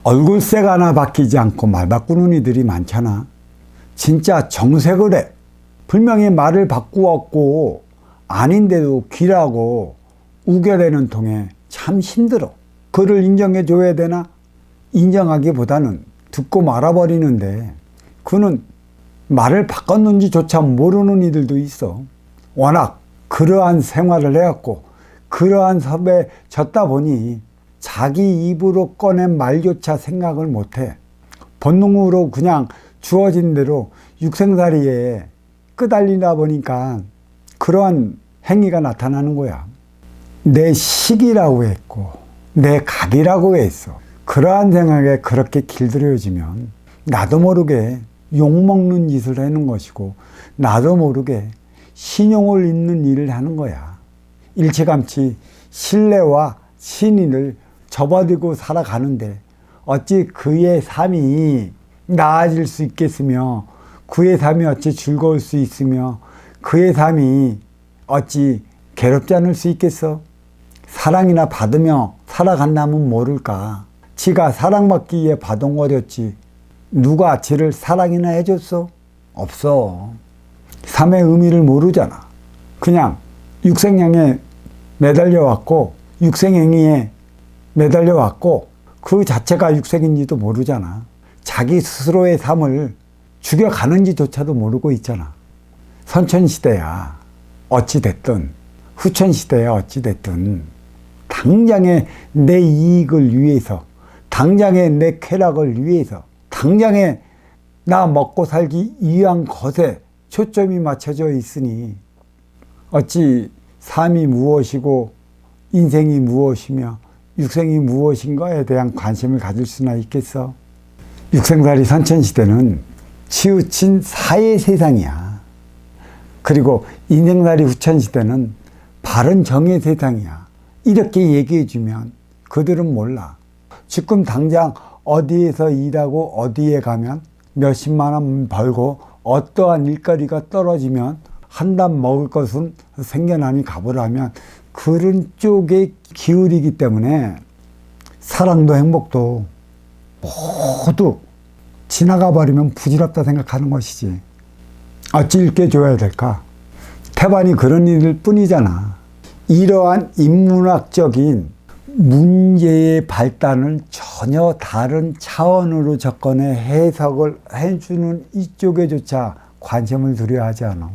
얼굴색 하나 바뀌지 않고 말 바꾸는 이들이 많잖아. 진짜 정색을 해. 분명히 말을 바꾸었고 아닌데도 귀라고 우겨대는 통에 참 힘들어. 그를 인정해 줘야 되나? 인정하기보다는 듣고 말아버리는데 그는 말을 바꿨는지조차 모르는 이들도 있어. 워낙 그러한 생활을 해왔고 그러한 섭에 졌다 보니 자기 입으로 꺼낸 말조차 생각을 못해. 본능으로 그냥 주어진 대로 육생살이에 끄달리다 보니까 그러한 행위가 나타나는 거야. 내 식이라고 했고 내 각이라고 했어. 그러한 생각에 그렇게 길들여지면 나도 모르게 욕먹는 짓을 하는 것이고 나도 모르게 신용을 잃는 일을 하는 거야. 일찌감치 신뢰와 신의를 접어들고 살아가는데 어찌 그의 삶이 나아질 수 있겠으며 그의 삶이 어찌 즐거울 수 있으며 그의 삶이 어찌 괴롭지 않을 수 있겠어? 사랑이나 받으며 살아간다면 모를까? 지가 사랑받기 위해 바동거렸지 누가 지를 사랑이나 해줬어? 없어. 삶의 의미를 모르잖아. 그냥 육생양에 매달려왔고 육생행위에 매달려왔고 그 자체가 육생인지도 모르잖아. 자기 스스로의 삶을 죽여가는지조차도 모르고 있잖아. 선천시대야 어찌됐든 후천시대야 어찌됐든 당장의 내 이익을 위해서 당장의 내 쾌락을 위해서 당장에 나 먹고 살기 위한 것에 초점이 맞춰져 있으니 어찌 삶이 무엇이고 인생이 무엇이며 육생이 무엇인가에 대한 관심을 가질 수나 있겠어? 육생살이 선천시대는 치우친 사회 세상이야. 그리고 인생살이 후천시대는 바른 정의 세상이야. 이렇게 얘기해주면 그들은 몰라. 지금 당장 어디에서 일하고 어디에 가면 몇십만 원 벌고 어떠한 일거리가 떨어지면 한 단 먹을 것은 생겨나니 가보라면 그런 쪽에 기울이기 때문에 사랑도 행복도 모두 지나가 버리면 부질없다 생각하는 것이지. 어찌 일깨줘야 될까? 태반이 그런 일일 뿐이잖아. 이러한 인문학적인 문제의 발단을 전혀 다른 차원으로 접근해 해석을 해주는 이쪽에조차 관심을 두려야 하지 않아.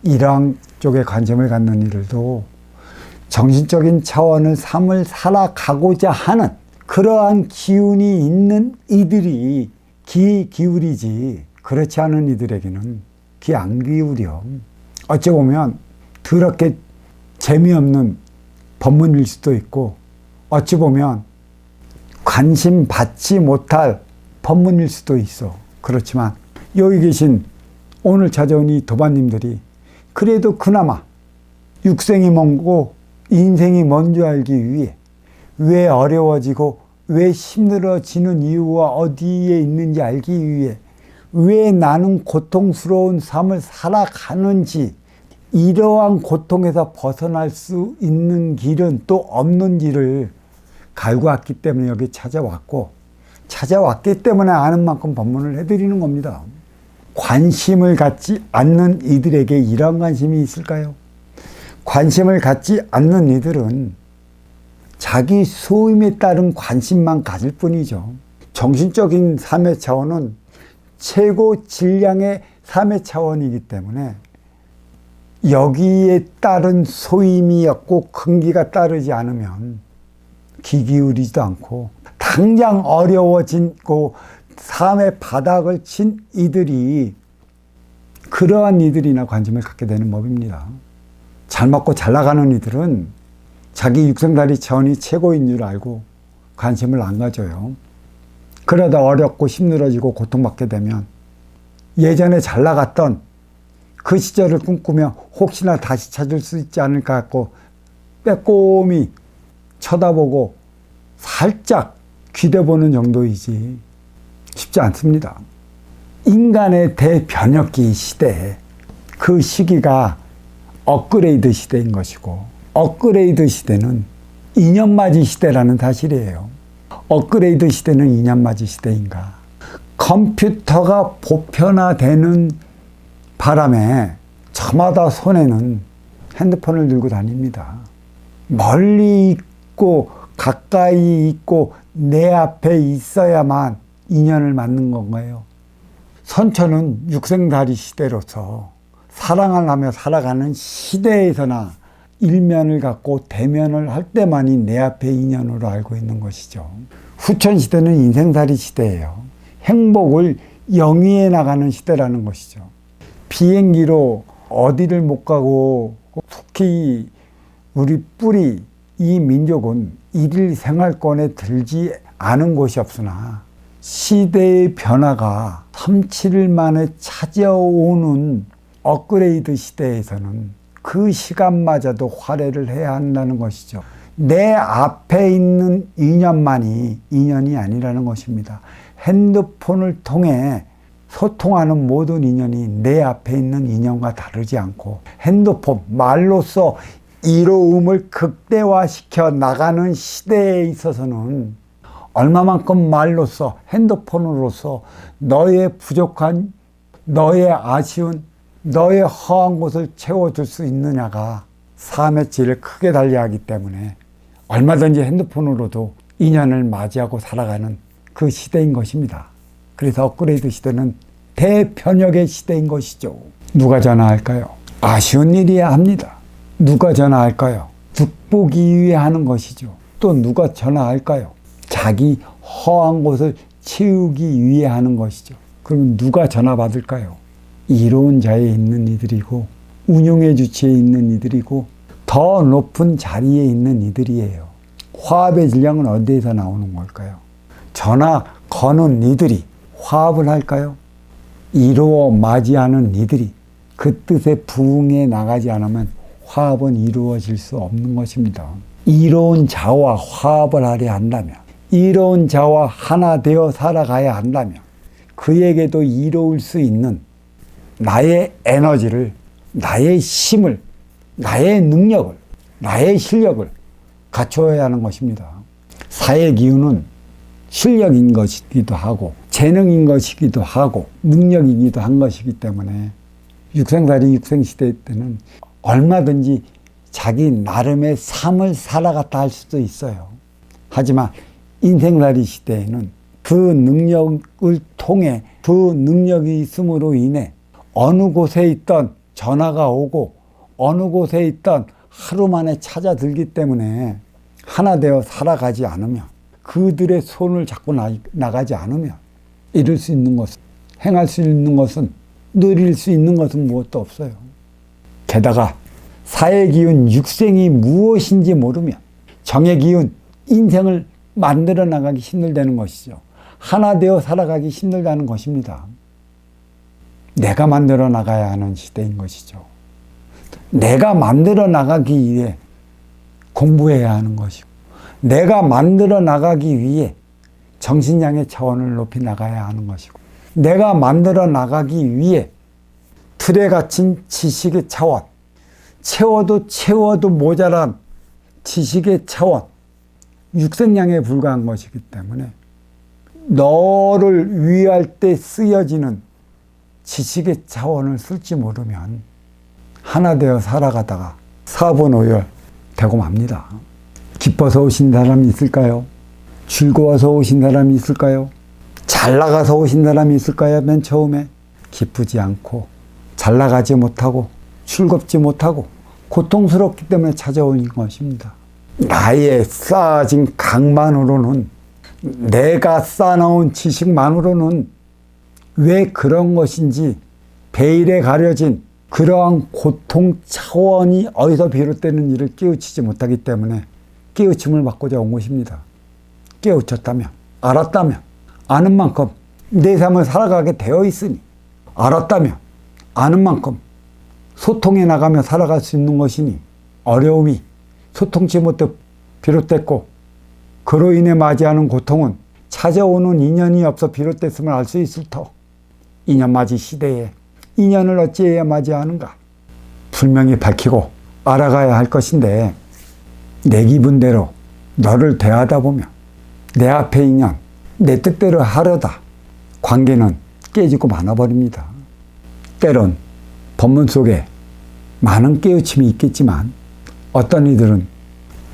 이러한 쪽에 관심을 갖는 이들도 정신적인 차원의 삶을 살아가고자 하는 그러한 기운이 있는 이들이 귀 기울이지 그렇지 않은 이들에게는 귀 안 기울여. 어찌 보면 더럽게 재미없는 법문일 수도 있고 어찌 보면 관심 받지 못할 법문일 수도 있어. 그렇지만 여기 계신 오늘 찾아온 이 도반님들이 그래도 그나마 육생이 뭔고 인생이 뭔 줄 알기 위해 왜 어려워지고 왜 힘들어지는 이유가 어디에 있는지 알기 위해 왜 나는 고통스러운 삶을 살아가는지 이러한 고통에서 벗어날 수 있는 길은 또 없는지를 갈구했기 때문에 여기 찾아왔기 때문에 아는 만큼 법문을 해드리는 겁니다. 관심을 갖지 않는 이들에게 이런 관심이 있을까요? 관심을 갖지 않는 이들은 자기 소임에 따른 관심만 가질 뿐이죠. 정신적인 삶의 차원은 최고 질량의 삶의 차원이기 때문에 여기에 따른 소임이었고 근기가 따르지 않으면 귀 기울이지도 않고 당장 어려워지고 삶의 바닥을 친 이들이 그러한 이들이나 관심을 갖게 되는 법입니다. 잘 먹고 잘 나가는 이들은 자기 육생살이 차원이 최고인 줄 알고 관심을 안 가져요. 그러다 어렵고 힘들어지고 고통받게 되면 예전에 잘 나갔던 그 시절을 꿈꾸며 혹시나 다시 찾을 수 있지 않을까 하고 빼꼼히 쳐다보고 살짝 기대보는 정도이지 쉽지 않습니다. 인간의 대변혁기 시대, 그 시기가 업그레이드 시대인 것이고 업그레이드 시대는 인연맞이 시대라는 사실이에요. 업그레이드 시대는 인연맞이 시대인가? 컴퓨터가 보편화되는 바람에 저마다 손에는 핸드폰을 들고 다닙니다. 멀리 있고 가까이 있고 내 앞에 있어야만 인연을 맞는 건가요? 선천은 육생살이 시대로서 사랑을 하며 살아가는 시대에서나 일면을 갖고 대면을 할 때만이 내 앞에 인연으로 알고 있는 것이죠. 후천시대는 인생살이 시대예요. 행복을 영위해 나가는 시대라는 것이죠. 비행기로 어디를 못 가고 특히 우리 뿌리 이 민족은 일일 생활권에 들지 않은 곳이 없으나 시대의 변화가 3-7일 만에 찾아오는 업그레이드 시대에서는 그 시간마저도 활애를 해야 한다는 것이죠. 내 앞에 있는 인연만이 인연이 아니라는 것입니다. 핸드폰을 통해 소통하는 모든 인연이 내 앞에 있는 인연과 다르지 않고 핸드폰 말로써 이로움을 극대화시켜 나가는 시대에 있어서는 얼마만큼 말로써 핸드폰으로서 너의 부족한 너의 아쉬운 너의 허한 곳을 채워줄 수 있느냐가 삶의 질을 크게 달리하기 때문에 얼마든지 핸드폰으로도 인연을 맞이하고 살아가는 그 시대인 것입니다. 그래서 업그레이드 시대는 대변혁의 시대인 것이죠. 누가 전화할까요? 아쉬운 일이야 합니다. 누가 전화할까요? 득보기 위해 하는 것이죠. 또 누가 전화할까요? 자기 허한 곳을 채우기 위해 하는 것이죠. 그러면 누가 전화 받을까요? 이로운 자에 있는 이들이고 운용의 주체에 있는 이들이고 더 높은 자리에 있는 이들이에요. 화합의 질량은 어디에서 나오는 걸까요? 전화 거는 이들이 화합을 할까요? 이루어 맞이하는 이들이 그 뜻에 부응해 나가지 않으면 화합은 이루어질 수 없는 것입니다. 이로운 자와 화합을 하려 한다면, 이로운 자와 하나 되어 살아가야 한다면 그에게도 이로울 수 있는 나의 에너지를, 나의 힘을, 나의 능력을, 나의 실력을 갖춰야 하는 것입니다. 사의 기운은 실력인 것이기도 하고 재능인 것이기도 하고 능력이기도 한 것이기 때문에 육생살이 육생시대 때는 얼마든지 자기 나름의 삶을 살아갔다 할 수도 있어요. 하지만 인생살이 시대에는 그 능력을 통해 그 능력이 있음으로 인해 어느 곳에 있던 전화가 오고 어느 곳에 있던 하루 만에 찾아들기 때문에 하나 되어 살아가지 않으면 그들의 손을 잡고 나가지 않으면 이룰 수 있는 것은 행할 수 있는 것은 누릴 수 있는 것은 무엇도 없어요. 게다가 사의 기운 육생이 무엇인지 모르면 정의 기운 인생을 만들어 나가기 힘들다는 것이죠. 하나 되어 살아가기 힘들다는 것입니다. 내가 만들어 나가야 하는 시대인 것이죠. 내가 만들어 나가기 위해 공부해야 하는 것이고 내가 만들어 나가기 위해 정신량의 차원을 높이 나가야 하는 것이고 내가 만들어 나가기 위해 틀에 갇힌 지식의 차원, 채워도 모자란 지식의 차원, 육생량에 불과한 것이기 때문에 너를 위할 때 쓰여지는 지식의 차원을 쓸지 모르면 하나 되어 살아가다가 사분오열 되고 맙니다. 기뻐서 오신 사람이 있을까요? 즐거워서 오신 사람이 있을까요? 잘 나가서 오신 사람이 있을까요? 맨 처음에 기쁘지 않고 잘 나가지 못하고 즐겁지 못하고 고통스럽기 때문에 찾아오는 것입니다. 나의 쌓아진 강만으로는 내가 쌓아놓은 지식만으로는 왜 그런 것인지 베일에 가려진 그러한 고통 차원이 어디서 비롯되는지를 깨우치지 못하기 때문에 깨우침을 받고자 온 것입니다. 깨우쳤다면, 알았다면, 아는 만큼 내 삶을 살아가게 되어 있으니 알았다면, 아는 만큼 소통해 나가며 살아갈 수 있는 것이니 어려움이 소통치 못해 비롯됐고 그로 인해 맞이하는 고통은 찾아오는 인연이 없어 비롯됐음을 알 수 있을 터 인연맞이 시대에 인연을 어찌해야 맞이하는가 분명히 밝히고 알아가야 할 것인데 내 기분대로 너를 대하다 보면 내 앞에 인연, 내 뜻대로 하려다 관계는 깨지고 말아버립니다. 때론 법문 속에 많은 깨우침이 있겠지만 어떤 이들은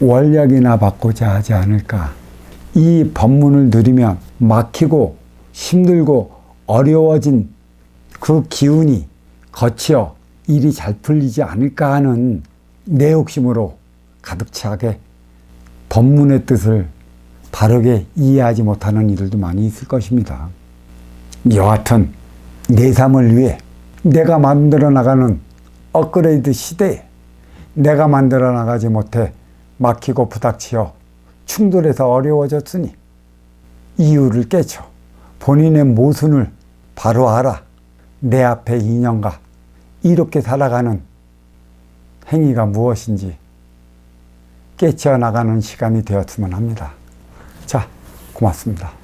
원력이나 받고자 하지 않을까. 이 법문을 들으면 막히고 힘들고 어려워진 그 기운이 거치어 일이 잘 풀리지 않을까 하는 내 욕심으로 가득 차게 법문의 뜻을 바르게 이해하지 못하는 이들도 많이 있을 것입니다. 여하튼 내 삶을 위해 내가 만들어 나가는 업그레이드 시대에 내가 만들어 나가지 못해 막히고 부닥치어 충돌해서 어려워졌으니 이유를 깨쳐 본인의 모순을 바로 알아 내 앞에 인연과 이롭게 살아가는 행위가 무엇인지 깨쳐 나가는 시간이 되었으면 합니다. 자, 고맙습니다.